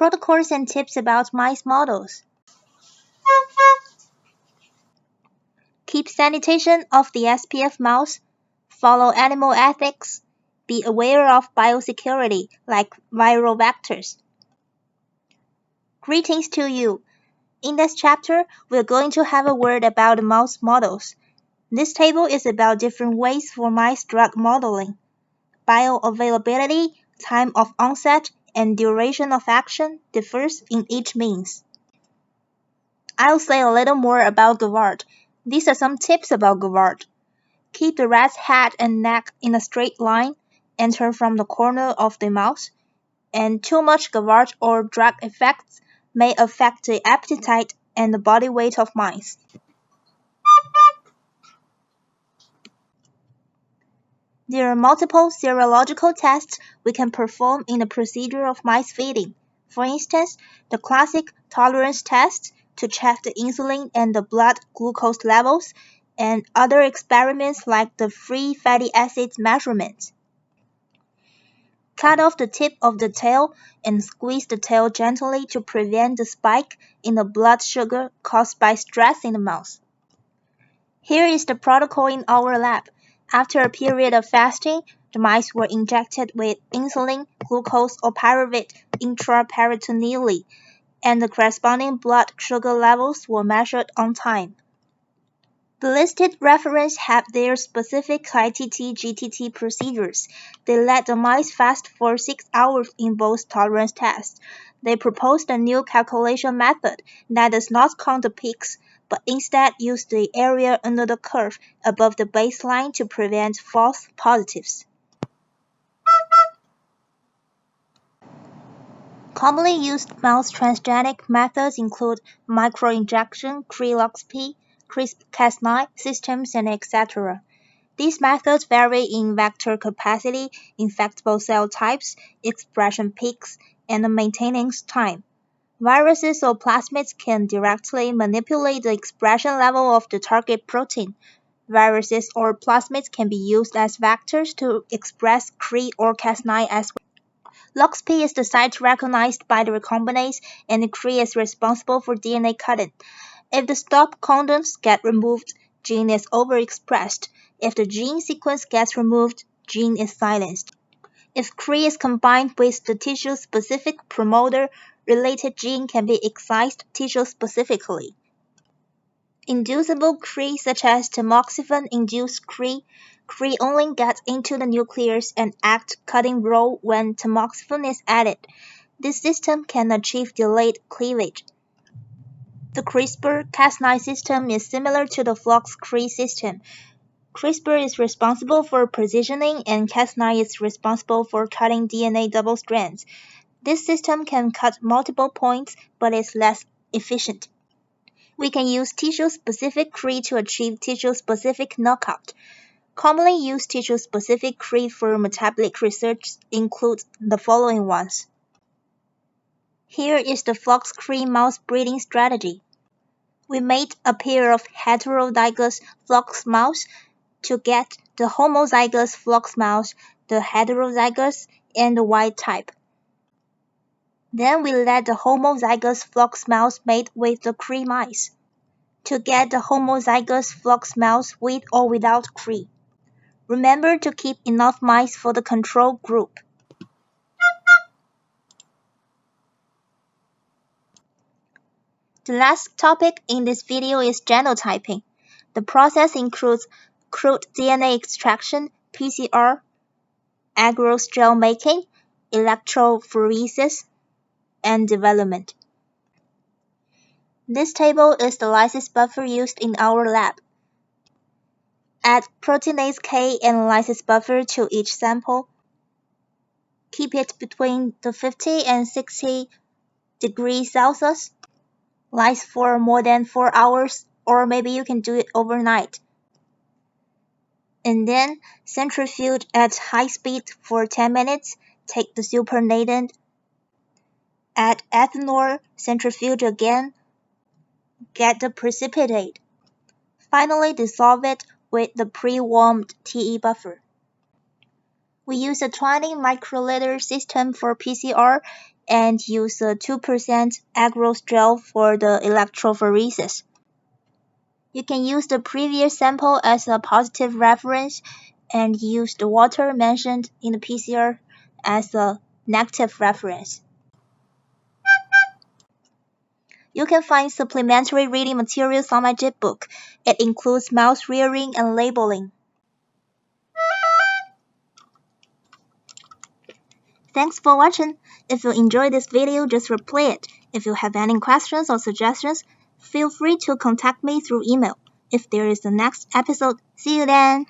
Protocols and tips about mice models. Keep sanitation of the SPF mouse. Follow animal ethics. Be aware of biosecurity, like viral vectors. Greetings to you. In this chapter, we're going to have a word about mouse models. This table is about different ways for mice drug modeling. Bioavailability, time of onset, and duration of action differs in each means. I'll say a little more about Gavard. These are some tips about Gavard. Keep the rat's head and neck in a straight line, enter from the corner of the mouth, and too much Gavard or drug effects may affect the appetite and the body weight of mice. There are multiple serological tests we can perform in the procedure of mice feeding. For instance, the classic tolerance test to check the insulin and the blood glucose levels, and other experiments like the free fatty acids measurement. Cut off the tip of the tail and squeeze the tail gently to prevent the spike in the blood sugar caused by stress in the mouse. Here is the protocol in our lab. After a period of fasting, the mice were injected with insulin, glucose, or pyruvate intraperitoneally, and the corresponding blood sugar levels were measured on time. The listed references have their specific ITT GTT procedures. They let the mice fast for 6 hours in both tolerance tests. They proposed a new calculation method that does not count the peaks, but instead use the area under the curve above the baseline to prevent false positives. Commonly used mouse transgenic methods include microinjection, CRISPR-Cas9 CRISPR-Cas9 systems, and etc. These methods vary in vector capacity, infectable cell types, expression peaks, and maintenance time. Viruses or plasmids can directly manipulate the expression level of the target protein. Viruses or plasmids can be used as vectors to express CRI or Cas9 as well. LOXP is the site recognized by the recombinase, and the CRI is responsible for DNA cutting. If the stop codons get removed, gene is overexpressed. If the gene sequence gets removed, gene is silenced. If CRI is combined with the tissue-specific promoter, related gene can be excised tissue-specifically. Inducible CRI such as tamoxifen-induced CRI only gets into the nucleus and act cutting role when tamoxifen is added. This system can achieve delayed cleavage. The CRISPR-Cas9 system is similar to the FLOX-CRI system. CRISPR is responsible for positioning and Cas9 is responsible for cutting DNA double strands. This system can cut multiple points but is less efficient. We can use tissue-specific CRI to achieve tissue-specific knockout. Commonly used tissue-specific CRI for metabolic research include the following ones. Here is the FLOX-CRI mouse breeding strategy. We made a pair of heterozygous FLOX mouse to get the homozygous FLOX mouse, the heterozygous, and the wild type. Then we let the homozygous FLOX mouse mate with the CRI mice to get the homozygous FLOX mouse with or without CRI. Remember to keep enough mice for the control group. The last topic in this video is genotyping. The process includes crude DNA extraction, PCR, agarose gel making, electrophoresis, and development. This table is the lysis buffer used in our lab. Add proteinase K and lysis buffer to each sample. Keep it between the 50 and 60 degrees Celsius. Lyse for more than 4 hours, or maybe you can do it overnight. And then centrifuge at high speed for 10 minutes. Take the supernatant. Add ethanol, centrifuge again. Get the precipitate. Finally dissolve it with the pre-warmed TE buffer. We use a 20 microliter system for PCR and use a 2% agarose gel for the electrophoresis. You can use the previous sample as a positive reference and use the water mentioned in the PCR as a negative reference. You can find supplementary reading materials on my JIT book. It includes mouse rearing and labeling. Thanks for watching. If you enjoyed this video, just replay it. If you have any questions or suggestions, feel free to contact me through email. If there is the next episode, see you then!